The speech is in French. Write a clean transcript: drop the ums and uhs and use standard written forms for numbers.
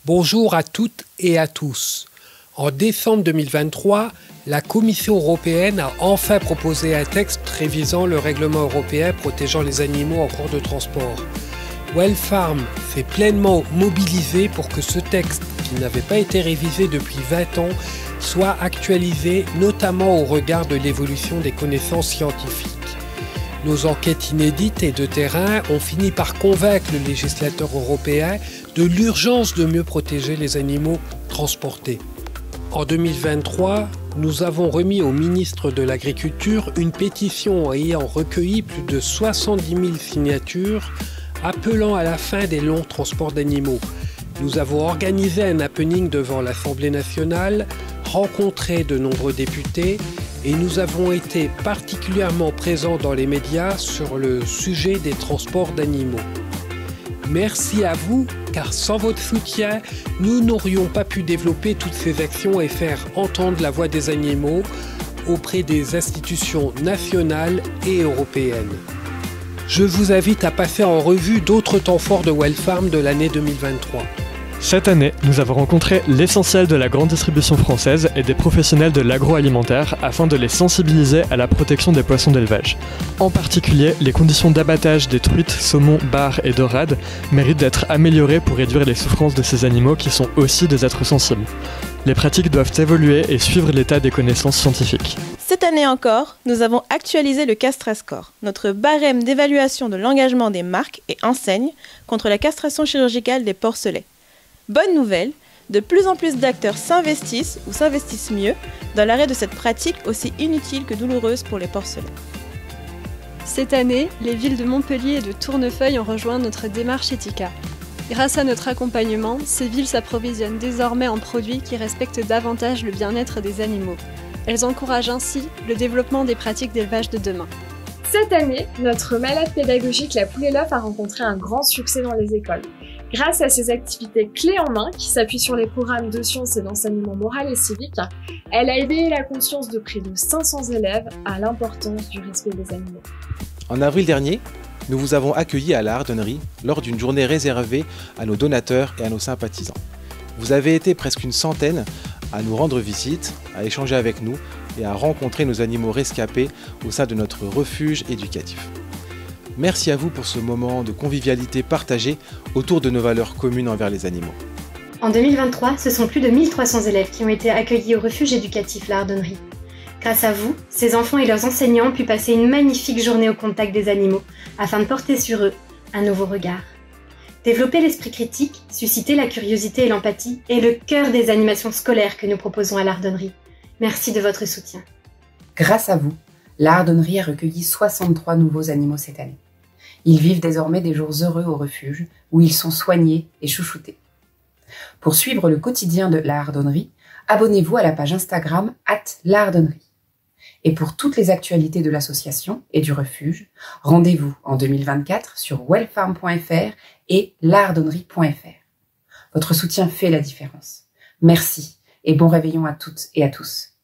Bonjour à toutes et à tous. En décembre 2023, la Commission européenne a enfin proposé un texte révisant le règlement européen protégeant les animaux en cours de transport. Wellfarm s'est pleinement mobilisé pour que ce texte, qui n'avait pas été révisé depuis 20 ans, soit actualisé, notamment au regard de l'évolution des connaissances scientifiques. Nos enquêtes inédites et de terrain ont fini par convaincre le législateur européen de l'urgence de mieux protéger les animaux transportés. En 2023, nous avons remis au ministre de l'Agriculture une pétition ayant recueilli plus de 70 000 signatures appelant à la fin des longs transports d'animaux. Nous avons organisé un happening devant l'Assemblée nationale, rencontré de nombreux députés et nous avons été particulièrement présents dans les médias sur le sujet des transports d'animaux. Merci à vous, car sans votre soutien, nous n'aurions pas pu développer toutes ces actions et faire entendre la voix des animaux auprès des institutions nationales et européennes. Je vous invite à passer en revue d'autres temps forts de Wellfarm de l'année 2023. Cette année, nous avons rencontré l'essentiel de la grande distribution française et des professionnels de l'agroalimentaire afin de les sensibiliser à la protection des poissons d'élevage. En particulier, les conditions d'abattage des truites, saumons, bars et dorades méritent d'être améliorées pour réduire les souffrances de ces animaux qui sont aussi des êtres sensibles. Les pratiques doivent évoluer et suivre l'état des connaissances scientifiques. Cette année encore, nous avons actualisé le Castra-Score, notre barème d'évaluation de l'engagement des marques et enseignes contre la castration chirurgicale des porcelets. Bonne nouvelle, de plus en plus d'acteurs s'investissent ou s'investissent mieux dans l'arrêt de cette pratique aussi inutile que douloureuse pour les porcelets. Cette année, les villes de Montpellier et de Tournefeuille ont rejoint notre démarche Etika. Grâce à notre accompagnement, ces villes s'approvisionnent désormais en produits qui respectent davantage le bien-être des animaux. Elles encouragent ainsi le développement des pratiques d'élevage de demain. Cette année, notre malade pédagogique La Poule et l'œuf a rencontré un grand succès dans les écoles. Grâce à ses activités clés en main qui s'appuient sur les programmes de sciences et d'enseignement moral et civique, elle a éveillé la conscience de près de 500 élèves à l'importance du respect des animaux. En avril dernier, nous vous avons accueillis à la Hardonnerie lors d'une journée réservée à nos donateurs et à nos sympathisants. Vous avez été presque une centaine à nous rendre visite, à échanger avec nous et à rencontrer nos animaux rescapés au sein de notre refuge éducatif. Merci à vous pour ce moment de convivialité partagée autour de nos valeurs communes envers les animaux. En 2023, ce sont plus de 1300 élèves qui ont été accueillis au refuge éducatif La Hardonnerie. Grâce à vous, ces enfants et leurs enseignants ont pu passer une magnifique journée au contact des animaux afin de porter sur eux un nouveau regard. Développer l'esprit critique, susciter la curiosité et l'empathie est le cœur des animations scolaires que nous proposons à La Hardonnerie. Merci de votre soutien. Grâce à vous, La Hardonnerie a recueilli 63 nouveaux animaux cette année. Ils vivent désormais des jours heureux au refuge, où ils sont soignés et chouchoutés. Pour suivre le quotidien de La Hardonnerie, abonnez-vous à la page Instagram @lahardonnerie. Et pour toutes les actualités de l'association et du refuge, rendez-vous en 2024 sur wellfarm.fr et lahardonnerie.fr. Votre soutien fait la différence. Merci et bon réveillon à toutes et à tous.